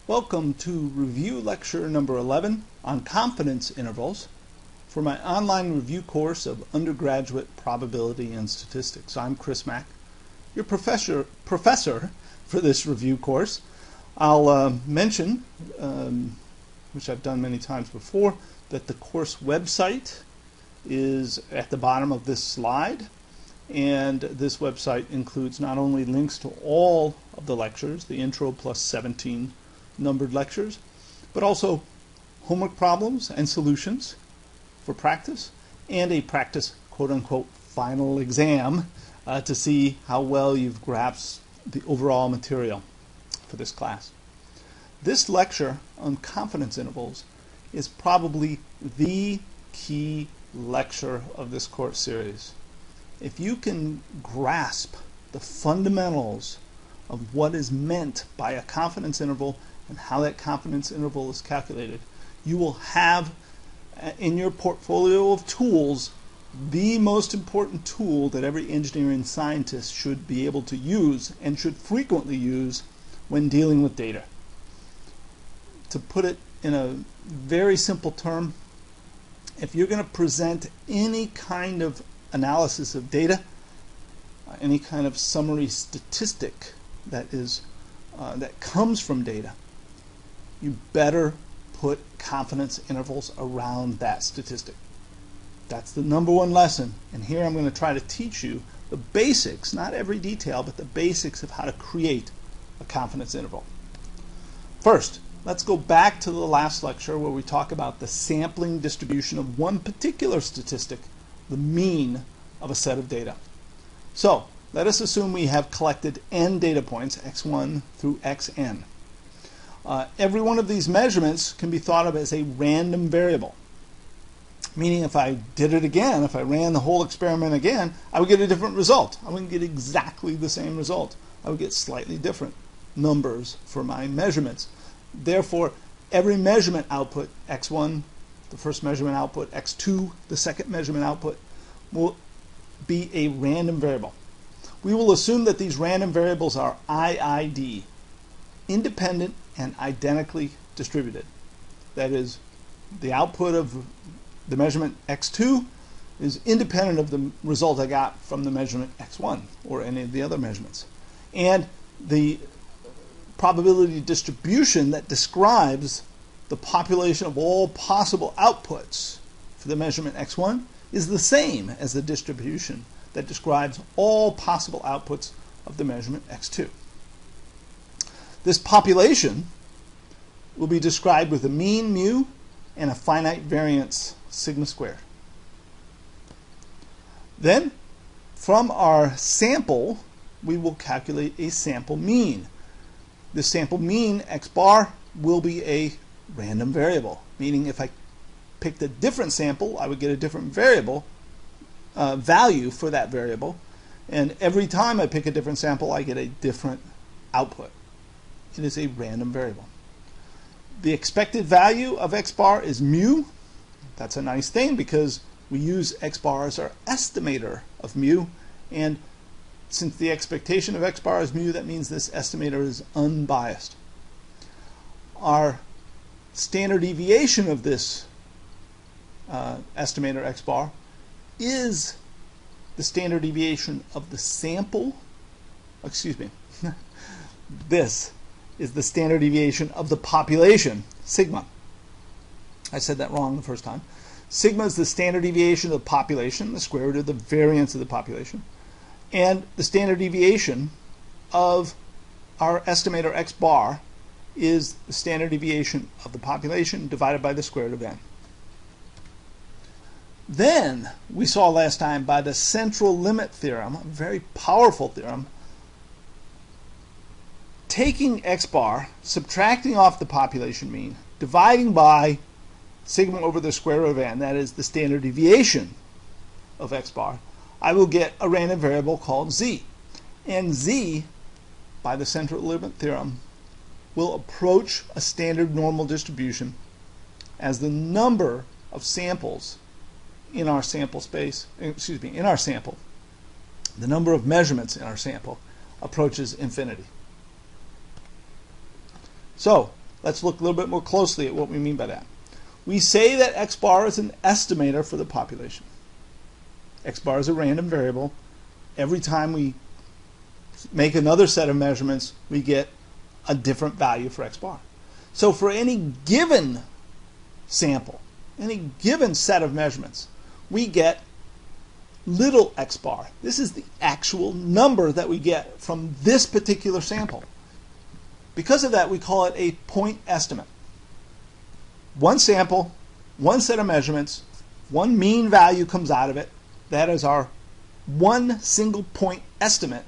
Welcome to Review Lecture number 11 on confidence intervals for my online review course of Undergraduate Probability and Statistics. I'm Chris Mack, your professor for this review course. I'll mention, which I've done many times before, that the course website is at the bottom of this slide. And this website includes not only links to all of the lectures, the intro plus 17 numbered lectures, but also homework problems and solutions for practice, and a practice quote-unquote final exam to see how well you've grasped the overall material for this class. This lecture on confidence intervals is probably the key lecture of this course series. If you can grasp the fundamentals of what is meant by a confidence interval and how that confidence interval is calculated, you will have in your portfolio of tools the most important tool that every engineering scientist should be able to use and should frequently use when dealing with data. To put it in a very simple term, if you're going to present any kind of analysis of data, any kind of summary statistic that comes from data, you better put confidence intervals around that statistic. That's the number one lesson, and here I'm going to try to teach you the basics, not every detail, but the basics of how to create a confidence interval. First, let's go back to the last lecture where we talk about the sampling distribution of one particular statistic, the mean of a set of data. So let us assume we have collected n data points, x1 through xn. Every one of these measurements can be thought of as a random variable, meaning if I did it again, if I ran the whole experiment again, I would get a different result. I wouldn't get exactly the same result. I would get slightly different numbers for my measurements. Therefore, every measurement output, x1, the first measurement output, x2, the second measurement output, will be a random variable. We will assume that these random variables are IID, independent and identically distributed. That is, the output of the measurement x2 is independent of the result I got from the measurement x1 or any of the other measurements. And the probability distribution that describes the population of all possible outputs for the measurement x1 is the same as the distribution that describes all possible outputs of the measurement x2. This population will be described with a mean mu and a finite variance sigma squared. Then, from our sample, we will calculate a sample mean. The sample mean, x bar, will be a random variable, meaning if I picked a different sample, I would get a different variable value for that variable, and every time I pick a different sample, I get a different output. It is a random variable. The expected value of x bar is mu. That's a nice thing because we use x bar as our estimator of mu, and since the expectation of x bar is mu, that means this estimator is unbiased. Our standard deviation of this estimator x bar is the standard deviation of the sample. Excuse me. This is the standard deviation of the population, sigma. I said that wrong the first time. Sigma is the standard deviation of the population, the square root of the variance of the population. And the standard deviation of our estimator x bar is the standard deviation of the population divided by the square root of n. Then we saw last time by the central limit theorem, a very powerful theorem, taking x bar, subtracting off the population mean, dividing by sigma over the square root of n, that is the standard deviation of x bar, I will get a random variable called z. And z, by the central limit theorem, will approach a standard normal distribution as the number of samples in our sample space, in our sample, the number of measurements in our sample approaches infinity. So let's look a little bit more closely at what we mean by that. We say that x bar is an estimator for the population. X bar is a random variable. Every time we make another set of measurements, we get a different value for x bar. So for any given sample, any given set of measurements, we get little x bar. This is the actual number that we get from this particular sample. Because of that, we call it a point estimate. One sample, one set of measurements, one mean value comes out of it. That is our one single point estimate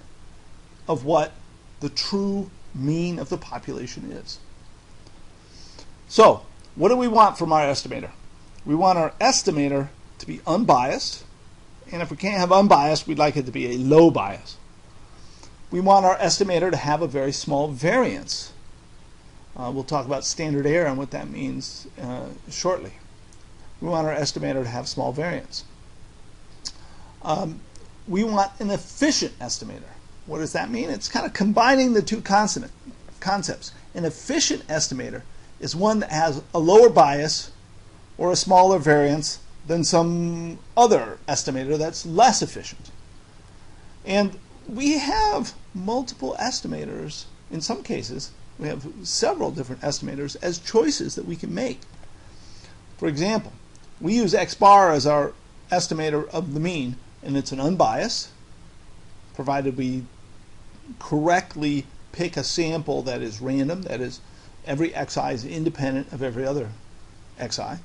of what the true mean of the population is. So, what do we want from our estimator? We want our estimator to be unbiased, and if we can't have unbiased, we'd like it to be a low bias. We want our estimator to have a very small variance. We'll talk about standard error and what that means shortly. We want our estimator to have small variance. We want an efficient estimator. What does that mean? It's kind of combining the two concepts. An efficient estimator is one that has a lower bias or a smaller variance than some other estimator that's less efficient. And we have multiple estimators. In some cases, we have several different estimators as choices that we can make. For example, we use x bar as our estimator of the mean, and it's an unbiased, provided we correctly pick a sample that is random, that is, every xi is independent of every other xi.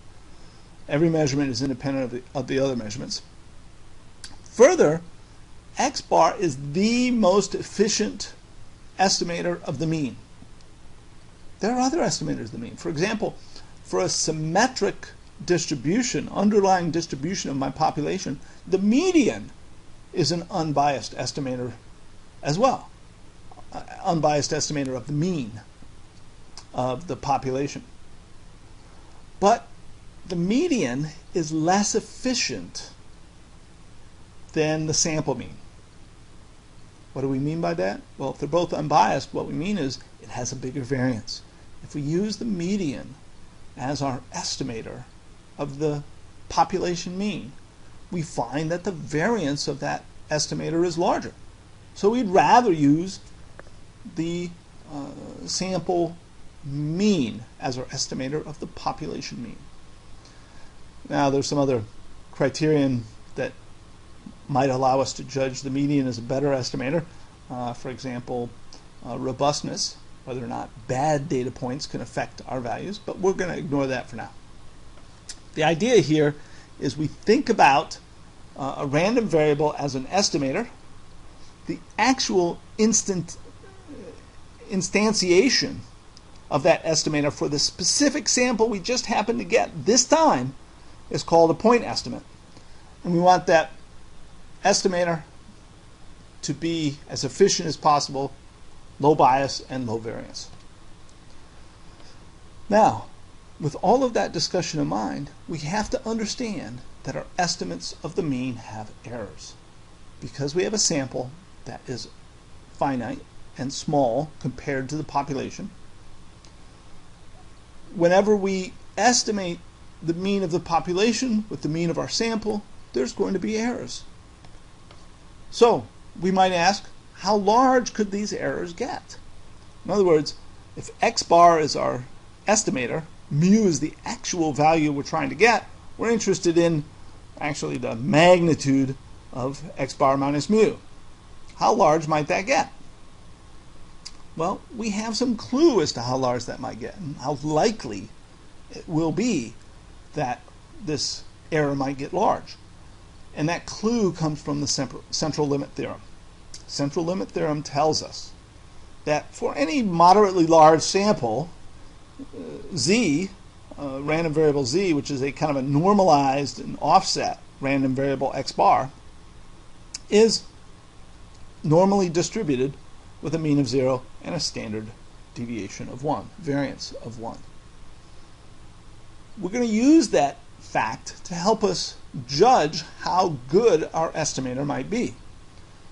Every measurement is independent of the other measurements. Further, x bar is the most efficient estimator of the mean. There are other estimators of the mean. For example, for a symmetric distribution, underlying distribution of my population, the median is an unbiased estimator as well. Unbiased estimator of the mean of the population. But the median is less efficient than the sample mean. What do we mean by that? Well, if they're both unbiased, what we mean is it has a bigger variance. If we use the median as our estimator of the population mean, we find that the variance of that estimator is larger. So we'd rather use the sample mean as our estimator of the population mean. Now, there's some other criterion that might allow us to judge the median as a better estimator. For example, robustness, whether or not bad data points can affect our values, but we're going to ignore that for now. The idea here is we think about a random variable as an estimator. The actual instantiation of that estimator for the specific sample we just happened to get this time is called a point estimate. And we want that estimator to be as efficient as possible, low bias and low variance. Now, with all of that discussion in mind, we have to understand that our estimates of the mean have errors. Because we have a sample that is finite and small compared to the population, whenever we estimate the mean of the population with the mean of our sample, there's going to be errors. So we might ask, how large could these errors get? In other words, if x bar is our estimator, mu is the actual value we're trying to get, we're interested in actually the magnitude of x bar minus mu. How large might that get? Well, we have some clue as to how large that might get and how likely it will be that this error might get large. And that clue comes from the central limit theorem. Central limit theorem tells us that for any moderately large sample, z, random variable z, which is a kind of a normalized and offset random variable x bar, is normally distributed with a mean of 0 and a standard deviation of 1, variance of 1. We're going to use that fact to help us judge how good our estimator might be.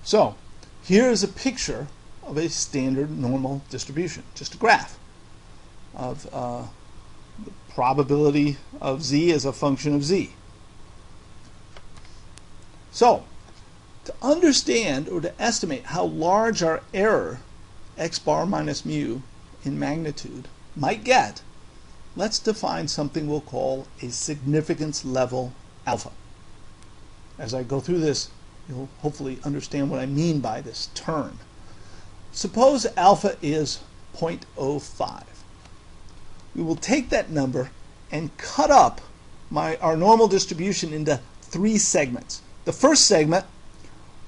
So, here is a picture of a standard normal distribution, just a graph. of the probability of z as a function of z. So, to understand or to estimate how large our error, x bar minus mu in magnitude, might get, let's define something we'll call a significance level alpha. As I go through this, you'll hopefully understand what I mean by this term. Suppose alpha is 0.05. We will take that number and cut up our normal distribution into 3 segments. The first segment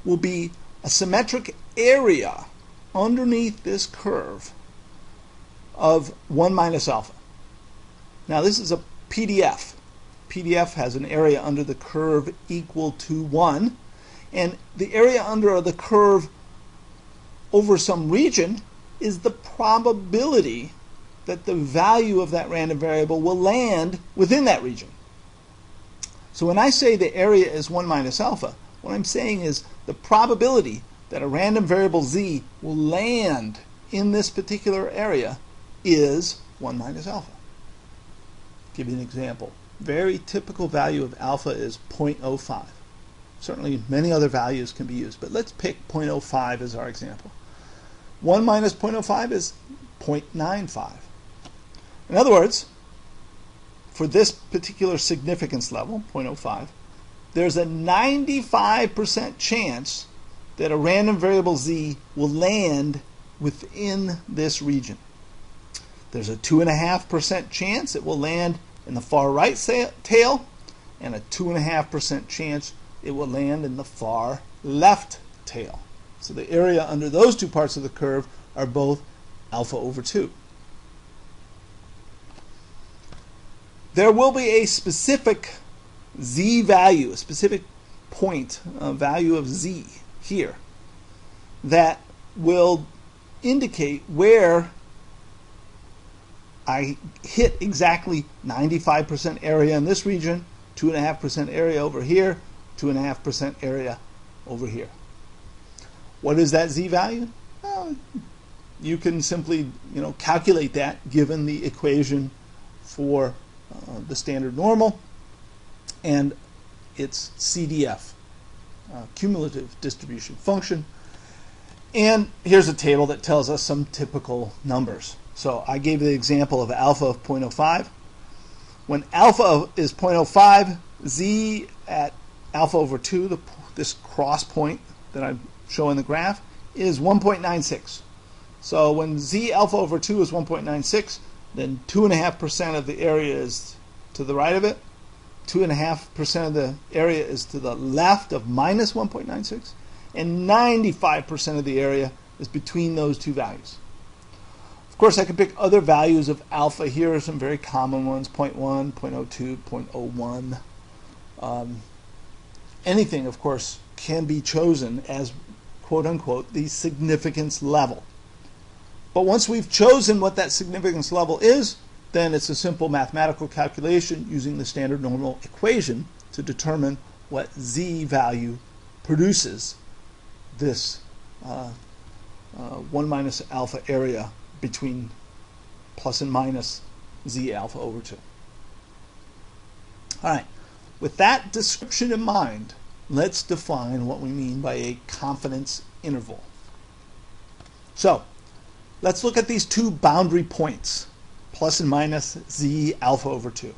will be a symmetric area underneath this curve of 1 minus alpha. Now this is a PDF. PDF has an area under the curve equal to 1, and the area under the curve over some region is the probability that the value of that random variable will land within that region. So when I say the area is 1 minus alpha, what I'm saying is the probability that a random variable z will land in this particular area is 1 minus alpha. Give you an example. Very typical value of alpha is 0.05. Certainly many other values can be used, but let's pick 0.05 as our example. 1 minus 0.05 is 0.95. In other words, for this particular significance level, 0.05, there's a 95% chance that a random variable z will land within this region. There's a 2.5% chance it will land in the far right tail, and a 2.5% chance it will land in the far left tail. So the area under those two parts of the curve are both alpha over 2. There will be a specific z value, a specific point, value of z here, that will indicate where I hit exactly 95% area in this region, 2.5% area over here, 2.5% area over here. What is that z value? Well, you can simply calculate that given the equation for the standard normal and its CDF, cumulative distribution function. And here's a table that tells us some typical numbers. So I gave the example of alpha of 0.05. When alpha is 0.05, z at alpha over 2, this cross point that I show in the graph, is 1.96. So when z alpha over 2 is 1.96, then 2.5% of the area is to the right of it, 2.5% of the area is to the left of minus 1.96, and 95% of the area is between those two values. Of course, I could pick other values of alpha. Here are some very common ones: 0.1, 0.02, 0.01. Anything, of course, can be chosen as quote-unquote the significance level. But once we've chosen what that significance level is, then it's a simple mathematical calculation using the standard normal equation to determine what z value produces this 1 minus alpha area between plus and minus z alpha over 2. All right, with that description in mind, let's define what we mean by a confidence interval. So let's look at these two boundary points, plus and minus z alpha over 2.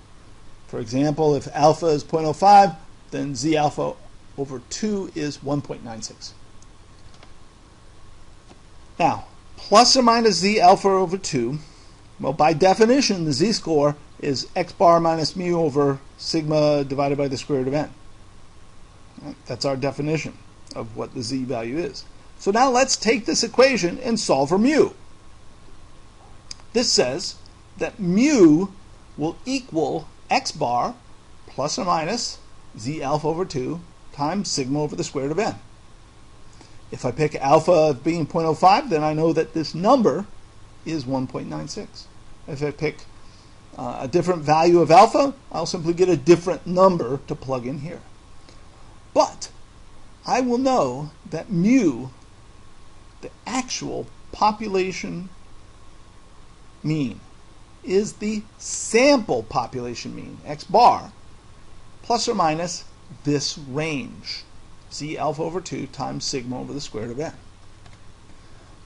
For example, if alpha is 0.05, then z alpha over 2 is 1.96. Now, plus or minus z alpha over 2, well, by definition, the z-score is x bar minus mu over sigma divided by the square root of n. That's our definition of what the z value is. So now let's take this equation and solve for mu. This says that mu will equal x bar plus or minus z alpha over 2 times sigma over the square root of n. If I pick alpha being 0.05, then I know that this number is 1.96. If I pick a different value of alpha, I'll simply get a different number to plug in here. But I will know that mu, the actual population mean, is the sample population mean, x bar, plus or minus this range, z alpha over 2 times sigma over the square root of n.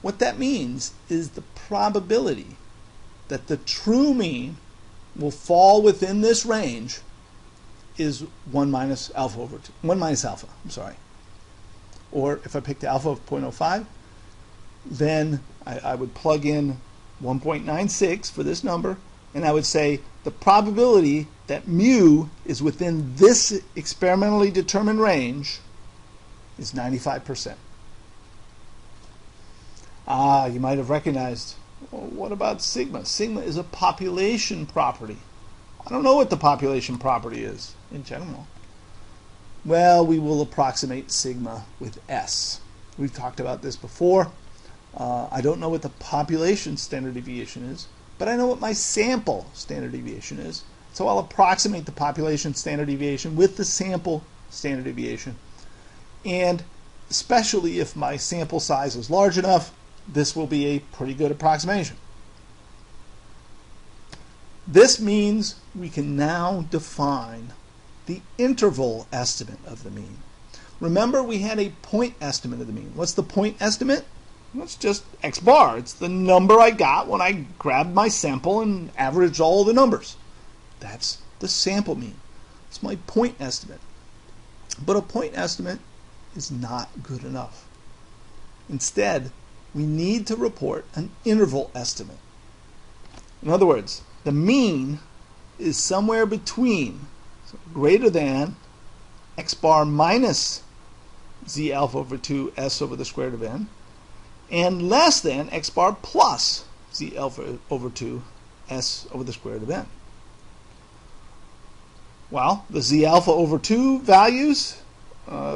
What that means is the probability that the true mean will fall within this range is 1 minus alpha over 2. 1 minus alpha, I'm sorry. Or if I picked alpha of 0.05, then I would plug in 1.96 for this number, and I would say the probability that mu is within this experimentally determined range is 95%. You might have recognized, well, what about sigma? Sigma is a population property. I don't know what the population property is in general. Well, we will approximate sigma with S. We've talked about this before. I don't know what the population standard deviation is, but I know what my sample standard deviation is. So I'll approximate the population standard deviation with the sample standard deviation. And especially if my sample size is large enough, this will be a pretty good approximation. This means we can now define the interval estimate of the mean. Remember, we had a point estimate of the mean. What's the point estimate? Well, it's just x bar. It's the number I got when I grabbed my sample and averaged all the numbers. That's the sample mean. It's my point estimate. But a point estimate is not good enough. Instead, we need to report an interval estimate. In other words, the mean is somewhere between, so greater than x bar minus z alpha over 2 s over the square root of n, and less than x bar plus z alpha over 2 s over the square root of n. Well, the z alpha over 2 values,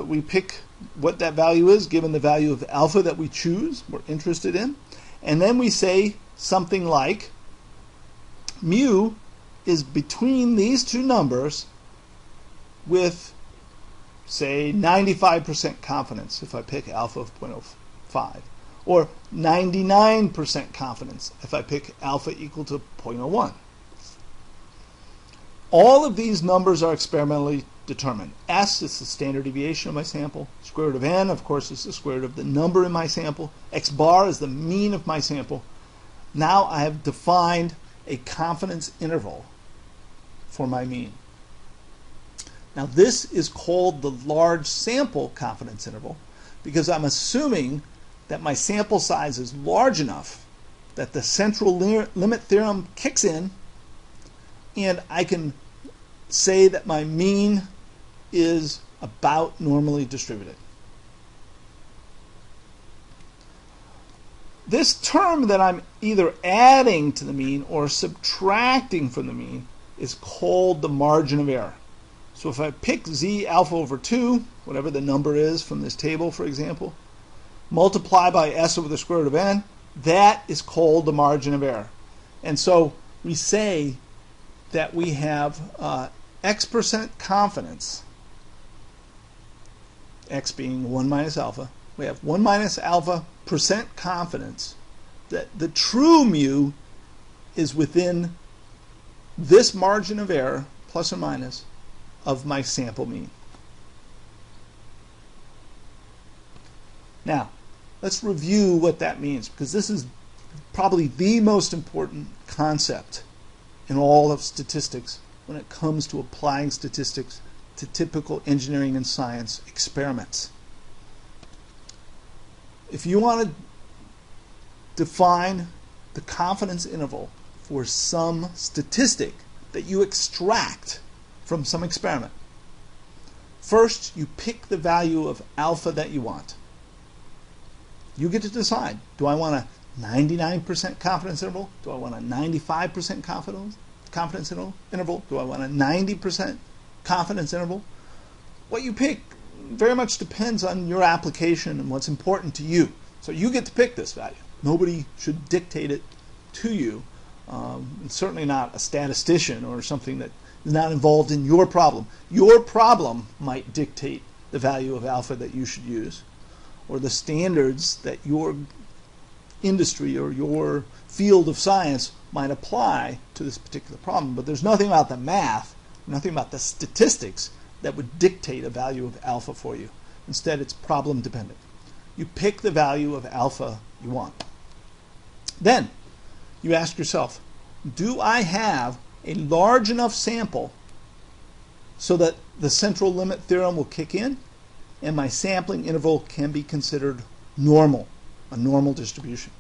we pick what that value is given the value of alpha that we choose, we're interested in, and then we say something like mu is between these two numbers with, say, 95% confidence if I pick alpha of 0.05, or 99% confidence if I pick alpha equal to 0.01. All of these numbers are experimentally determined. S is the standard deviation of my sample. Square root of n, of course, is the square root of the number in my sample. X bar is the mean of my sample. Now I have defined a confidence interval for my mean. Now this is called the large sample confidence interval because I'm assuming that my sample size is large enough that the central limit theorem kicks in and I can say that my mean is about normally distributed. This term that I'm either adding to the mean or subtracting from the mean is called the margin of error. So if I pick z alpha over 2, whatever the number is from this table, for example, multiply by s over the square root of n, that is called the margin of error. And so we say that we have x% confidence, x being 1 minus alpha, we have 1 minus alpha % confidence that the true mu is within this margin of error, plus or minus, of my sample mean. Now, let's review what that means, because this is probably the most important concept in all of statistics when it comes to applying statistics to typical engineering and science experiments. If you want to define the confidence interval for some statistic that you extract from some experiment, first you pick the value of alpha that you want. You get to decide, do I want a 99% confidence interval? Do I want a 95% confidence interval? Do I want a 90% confidence interval? What you pick very much depends on your application and what's important to you. So you get to pick this value. Nobody should dictate it to you. Certainly not a statistician or something that is not involved in your problem. Your problem might dictate the value of alpha that you should use, or the standards that your industry or your field of science might apply to this particular problem. But there's nothing about the math, nothing about the statistics that would dictate a value of alpha for you. Instead, it's problem dependent. You pick the value of alpha you want. Then you ask yourself, do I have a large enough sample so that the central limit theorem will kick in and my sampling interval can be considered normal, a normal distribution?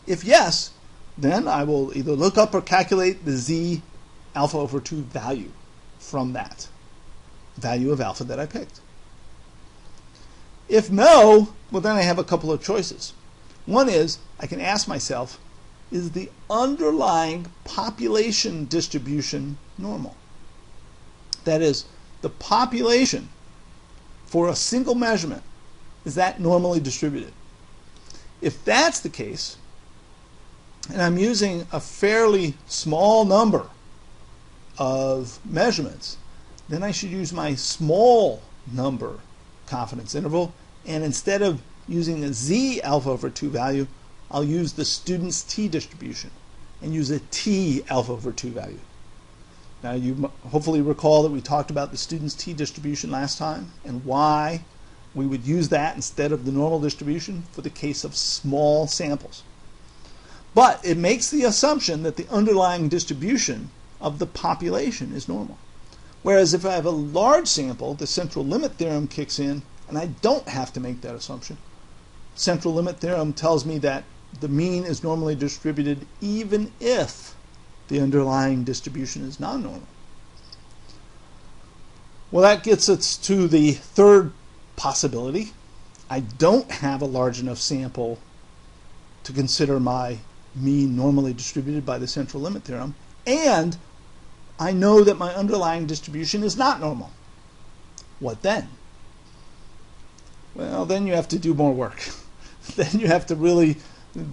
If yes, then I will either look up or calculate the z alpha over 2 value from that value of alpha that I picked. If no, well, then I have a couple of choices. One is I can ask myself, is the underlying population distribution normal? That is, the population for a single measurement, is that normally distributed? If that's the case, and I'm using a fairly small number of measurements, then I should use my small number confidence interval, and instead of using a z alpha over 2 value, I'll use the student's t distribution and use a t alpha over 2 value. Now you hopefully recall that we talked about the student's t distribution last time and why we would use that instead of the normal distribution for the case of small samples. But it makes the assumption that the underlying distribution of the population is normal. Whereas if I have a large sample, the central limit theorem kicks in and I don't have to make that assumption. Central limit theorem tells me that the mean is normally distributed even if the underlying distribution is non-normal. Well, that gets us to the third possibility. I don't have a large enough sample to consider my mean normally distributed by the central limit theorem, and I know that my underlying distribution is not normal. What then? Well, then you have to do more work. Then you have to really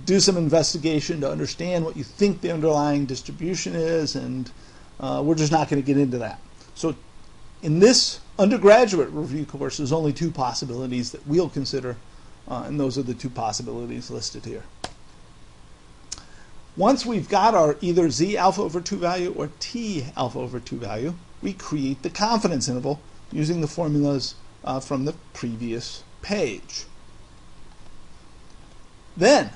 do some investigation to understand what you think the underlying distribution is, and we're just not going to get into that. So in this undergraduate review course, there's only two possibilities that we'll consider, and those are the two possibilities listed here. Once we've got our either z alpha over 2 value or t alpha over 2 value, we create the confidence interval using the formulas from the previous page. Then,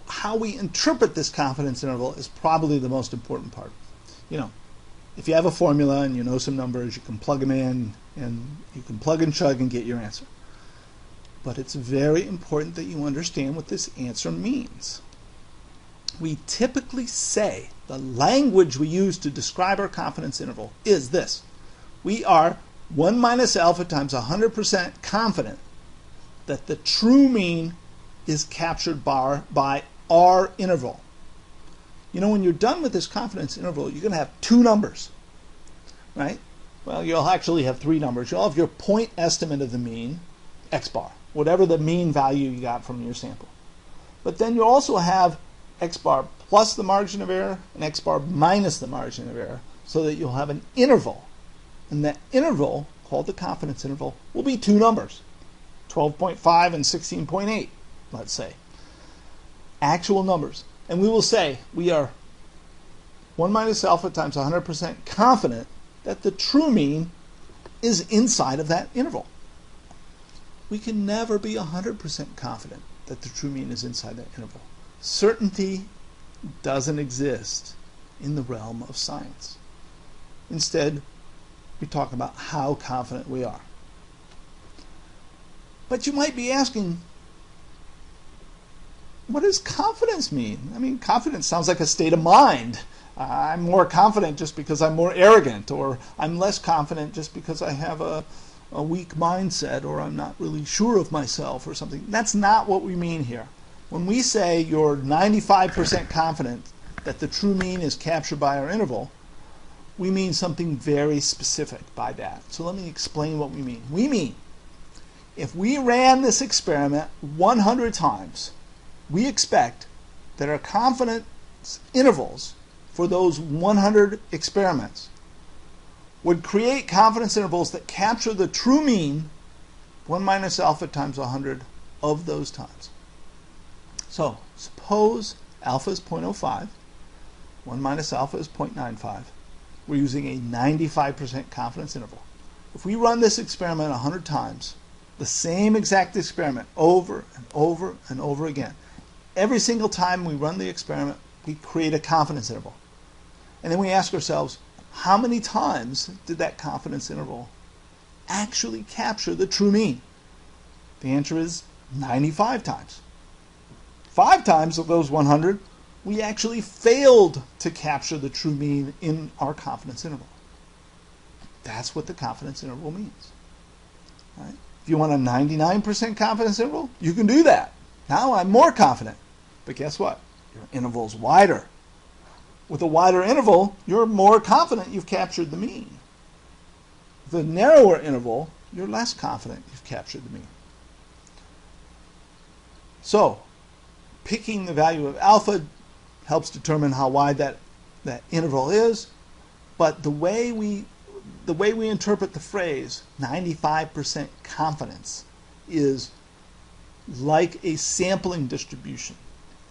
how we interpret this confidence interval is probably the most important part. You know, if you have a formula and you know some numbers, you can plug them in and you can plug and chug and get your answer. But it's very important that you understand what this answer means. We typically say the language we use to describe our confidence interval is this. We are 1 minus alpha times 100% confident that the true mean is captured by our interval. You know, when you're done with this confidence interval, you're going to have two numbers, right? Well, you'll actually have three numbers. You'll have your point estimate of the mean, x bar, whatever the mean value you got from your sample. But then you also have x bar plus the margin of error and x bar minus the margin of error, so that you'll have an interval. And that interval, called the confidence interval, will be two numbers, 12.5 and 16.8, let's say. Actual numbers. And we will say we are 1 minus alpha times 100% confident that the true mean is inside of that interval. We can never be 100% confident that the true mean is inside that interval. Certainty doesn't exist in the realm of science. Instead, we talk about how confident we are. But you might be asking, what does confidence mean? I mean, confidence sounds like a state of mind. I'm more confident just because I'm more arrogant, or I'm less confident just because I have a weak mindset, or I'm not really sure of myself or something. That's not what we mean here. When we say you're 95% confident that the true mean is captured by our interval, we mean something very specific by that. So let me explain what we mean. We mean, if we ran this experiment 100 times, we expect that our confidence intervals for those 100 experiments would create confidence intervals that capture the true mean 1 minus alpha times 100 of those times. So suppose alpha is 0.05, 1 minus alpha is 0.95. We're using a 95% confidence interval. If we run this experiment 100 times, the same exact experiment over and over and over again, every single time we run the experiment, we create a confidence interval. And then we ask ourselves, how many times did that confidence interval actually capture the true mean? The answer is 95 times. 5 times of those 100, we actually failed to capture the true mean in our confidence interval. That's what the confidence interval means. Right? If you want a 99% confidence interval, you can do that. Now I'm more confident. But guess what? Your interval's wider. With a wider interval, you're more confident you've captured the mean. With a narrower interval, you're less confident you've captured the mean. So, picking the value of alpha helps determine how wide that interval is, but the way we interpret the phrase 95% confidence is like a sampling distribution.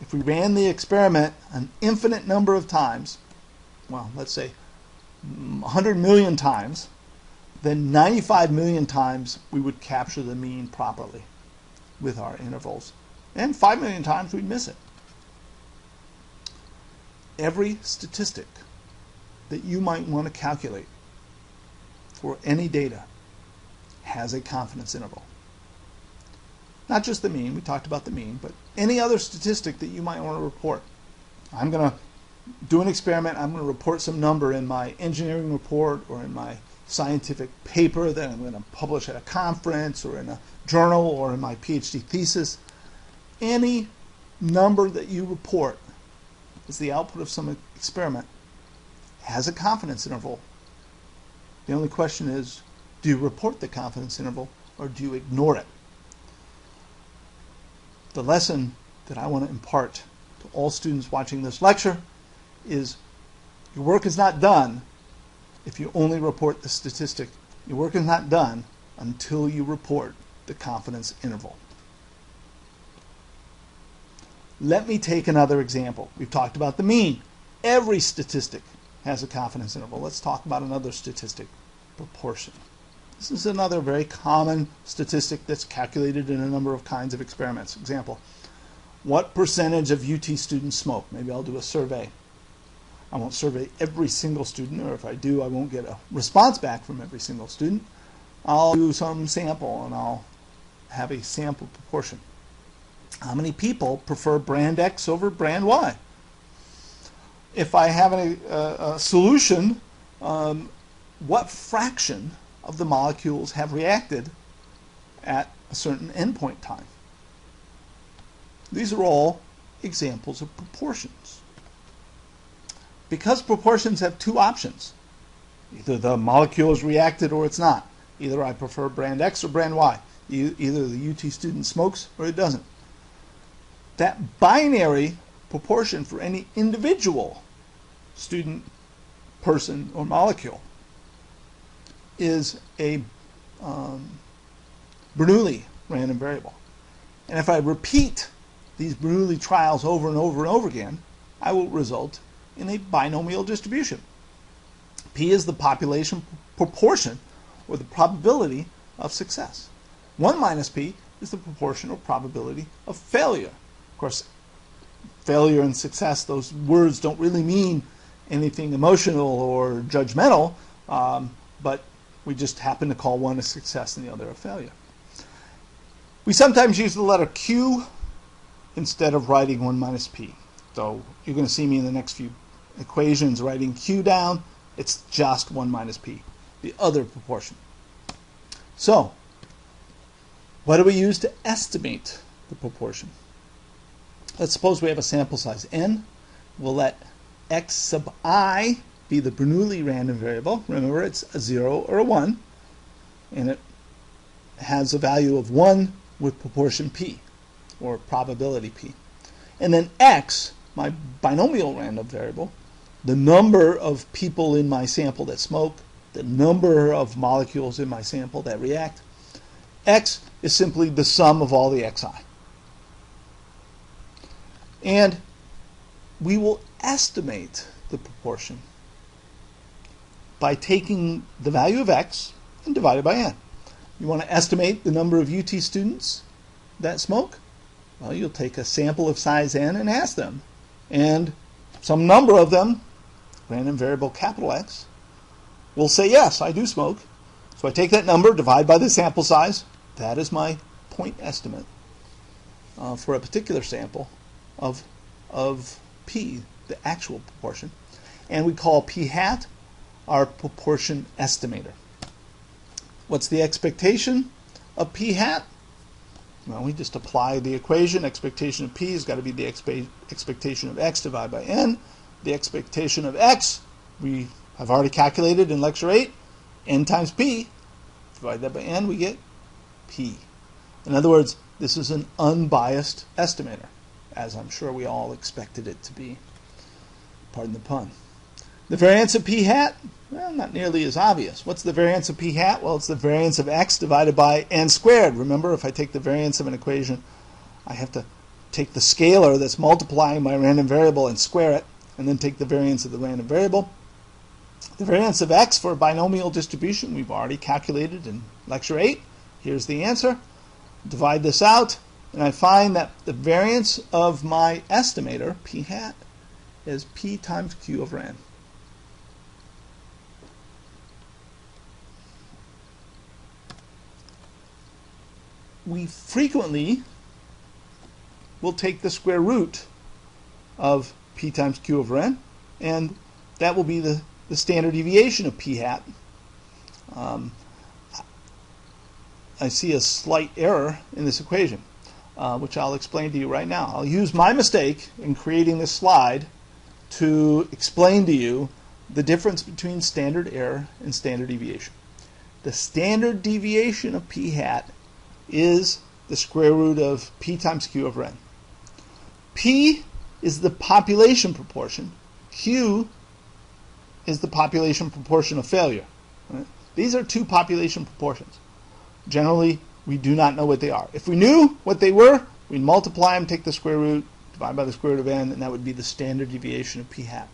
If we ran the experiment an infinite number of times, well, let's say 100 million times, then 95 million times we would capture the mean properly with our intervals. And 5 million times we'd miss it. Every statistic that you might want to calculate for any data has a confidence interval. Not just the mean, we talked about the mean, but any other statistic that you might want to report. I'm going to do an experiment, I'm going to report some number in my engineering report or in my scientific paper that I'm going to publish at a conference or in a journal or in my PhD thesis. Any number that you report as the output of some experiment has a confidence interval. The only question is, do you report the confidence interval or do you ignore it? The lesson that I want to impart to all students watching this lecture is your work is not done if you only report the statistic. Your work is not done until you report the confidence interval. Let me take another example. We've talked about the mean. Every statistic has a confidence interval. Let's talk about another statistic, proportion. This is another very common statistic that's calculated in a number of kinds of experiments. Example, what percentage of UT students smoke? Maybe I'll do a survey. I won't survey every single student, or if I do, I won't get a response back from every single student. I'll do some sample, and I'll have a sample proportion. How many people prefer brand X over brand Y? If I have a solution, what fraction of the molecules have reacted at a certain endpoint time? These are all examples of proportions. Because proportions have two options, either the molecule is reacted or it's not. Either I prefer brand X or brand Y. Either the UT student smokes or it doesn't. That binary proportion for any individual student, person, or molecule is a Bernoulli random variable. And if I repeat these Bernoulli trials over and over and over again, I will result in a binomial distribution. P is the population proportion, or the probability of success. 1 minus P is the proportion or probability of failure. Of course, failure and success, those words don't really mean anything emotional or judgmental, but we just happen to call one a success and the other a failure. We sometimes use the letter Q instead of writing 1 minus P. So you're going to see me in the next few equations writing Q down. It's just 1 minus P, the other proportion. So what do we use to estimate the proportion? Let's suppose we have a sample size n. We'll let x sub I be the Bernoulli random variable. Remember, it's a 0 or a 1, and it has a value of 1 with proportion p, or probability p. And then x, my binomial random variable, the number of people in my sample that smoke, the number of molecules in my sample that react. X is simply the sum of all the xi. And we will estimate the proportion by taking the value of x and divide it by n. You want to estimate the number of UT students that smoke? Well, you'll take a sample of size n and ask them. And some number of them, random variable capital X, will say, yes, I do smoke. So I take that number, divide by the sample size. That is my point estimate for a particular sample of p, the actual proportion. And we call p hat our proportion estimator. What's the expectation of p hat? Well, we just apply the equation. Expectation of p has got to be the expectation of x divided by n. The expectation of x we have already calculated in lecture 8. N times p. Divide that by n, we get p. In other words, this is an unbiased estimator, as I'm sure we all expected it to be. Pardon the pun. The variance of p hat? Well, not nearly as obvious. What's the variance of p hat? Well, it's the variance of x divided by n squared. Remember, if I take the variance of an equation, I have to take the scalar that's multiplying my random variable and square it, and then take the variance of the random variable. The variance of x for a binomial distribution we've already calculated in lecture 8. Here's the answer. Divide this out, and I find that the variance of my estimator, p hat, is p times q over n. We frequently will take the square root of p times q over n, and that will be the standard deviation of p hat. I see a slight error in this equation, which I'll explain to you right now. I'll use my mistake in creating this slide to explain to you the difference between standard error and standard deviation. The standard deviation of p hat is the square root of p times q over n. P is the population proportion. Q is the population proportion of failure. Right? These are two population proportions. Generally, we do not know what they are. If we knew what they were, we'd multiply them, take the square root, divide by the square root of n, and that would be the standard deviation of p hat.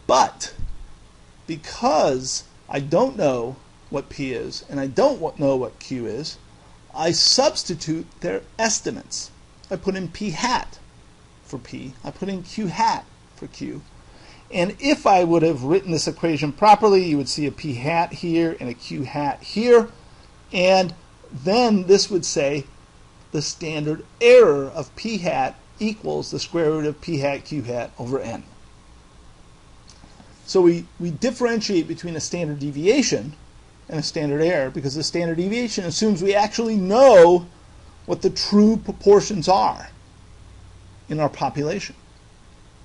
But because I don't know what p is, and I don't know what q is, I substitute their estimates. I put in p hat for p. I put in q hat for q. And if I would have written this equation properly, you would see a p hat here and a q hat here. And then this would say the standard error of p hat equals the square root of p hat q hat over n. So we differentiate between a standard deviation and a standard error because the standard deviation assumes we actually know what the true proportions are in our population.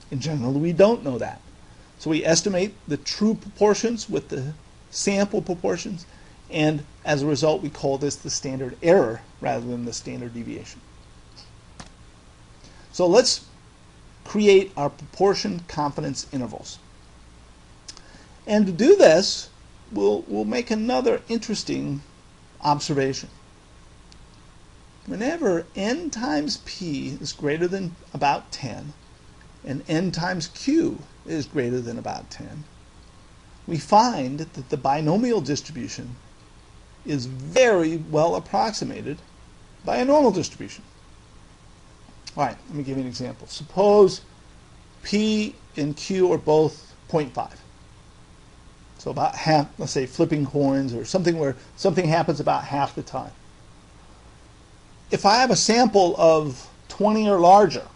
In general, we don't know that. So we estimate the true proportions with the sample proportions, and as a result, we call this the standard error rather than the standard deviation. So let's create our proportion confidence intervals. And to do this, we'll make another interesting observation. Whenever n times p is greater than about 10, and n times q is greater than about 10, we find that the binomial distribution is very well approximated by a normal distribution. All right, let me give you an example. Suppose p and q are both 0.5. So about half, let's say flipping coins or something where something happens about half the time. If I have a sample of 20 or larger,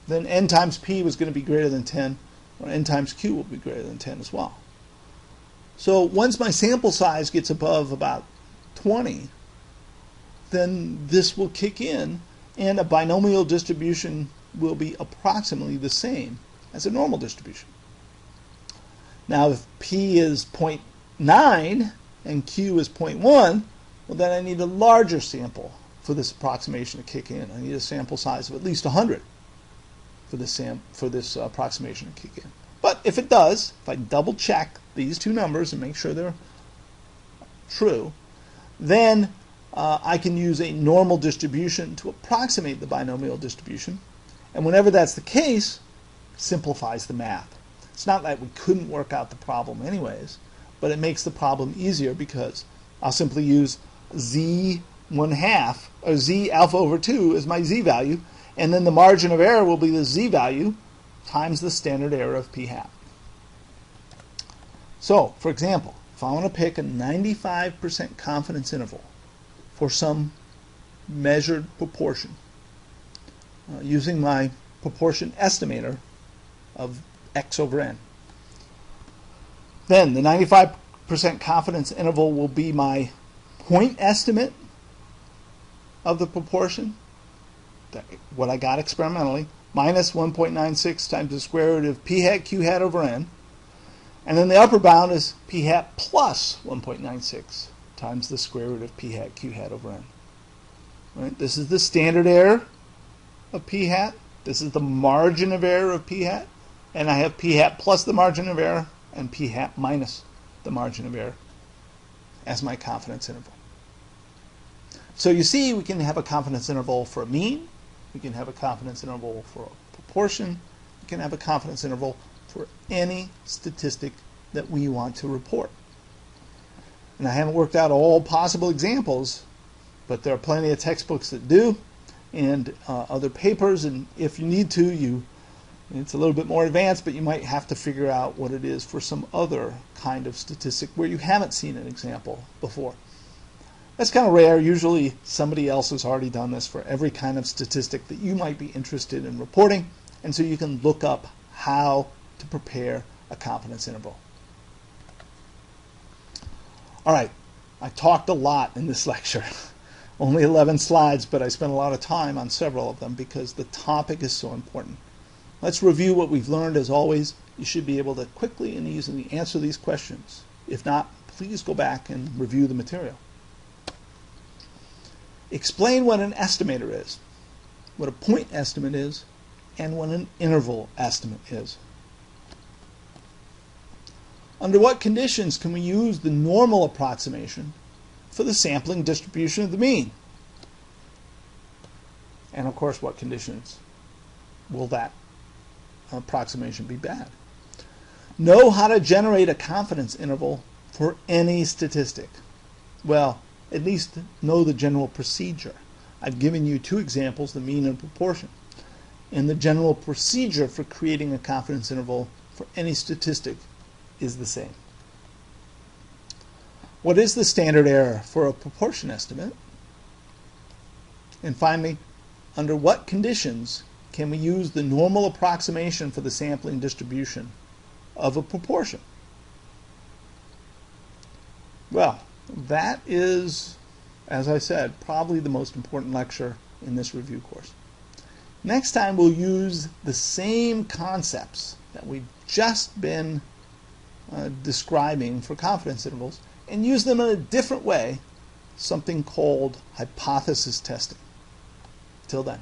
then n times p was going to be greater than 10, or n times q will be greater than 10 as well. So once my sample size gets above about 20, then this will kick in, and a binomial distribution will be approximately the same as a normal distribution. Now, if p is 0.9 and q is 0.1, well, then I need a larger sample for this approximation to kick in. I need a sample size of at least 100 for this approximation to kick in. But if it does, if I double check these two numbers and make sure they're true, then I can use a normal distribution to approximate the binomial distribution, And whenever that's the case, simplifies the math. It's not that we couldn't work out the problem anyways, but it makes the problem easier because I'll simply use z 1/2 or z alpha over 2 as my z value, and then the margin of error will be the z value times the standard error of p hat. So, for example, if I want to pick a 95% confidence interval for some measured proportion, using my proportion estimator of x over n, then the 95% confidence interval will be my point estimate of the proportion, what I got experimentally, minus 1.96 times the square root of p hat q hat over n. And then the upper bound is p hat plus 1.96 times the square root of p hat q hat over n. Right? This is the standard error of p hat. This is the margin of error of p hat. And I have p hat plus the margin of error and p hat minus the margin of error as my confidence interval. So you see, we can have a confidence interval for a mean. We can have a confidence interval for a proportion. We can have a confidence interval for any statistic that we want to report. And I haven't worked out all possible examples, but there are plenty of textbooks that do, and other papers, and if you need to, it's a little bit more advanced, but you might have to figure out what it is for some other kind of statistic where you haven't seen an example before. That's kind of rare. Usually somebody else has already done this for every kind of statistic that you might be interested in reporting, and so you can look up how to prepare a confidence interval. All right, I talked a lot in this lecture. Only 11 slides, but I spent a lot of time on several of them because the topic is so important. Let's review what we've learned. As always, you should be able to quickly and easily answer these questions. If not, please go back and review the material. Explain what an estimator is, what a point estimate is, and what an interval estimate is. Under what conditions can we use the normal approximation for the sampling distribution of the mean? And of course, what conditions will that approximation be bad? Know how to generate a confidence interval for any statistic. Well, at least know the general procedure. I've given you two examples, the mean and proportion. And the general procedure for creating a confidence interval for any statistic is the same. What is the standard error for a proportion estimate? And finally, under what conditions can we use the normal approximation for the sampling distribution of a proportion? Well, that is, as I said, probably the most important lecture in this review course. Next time we'll use the same concepts that we've just been describing for confidence intervals and use them in a different way, something called hypothesis testing. Till then.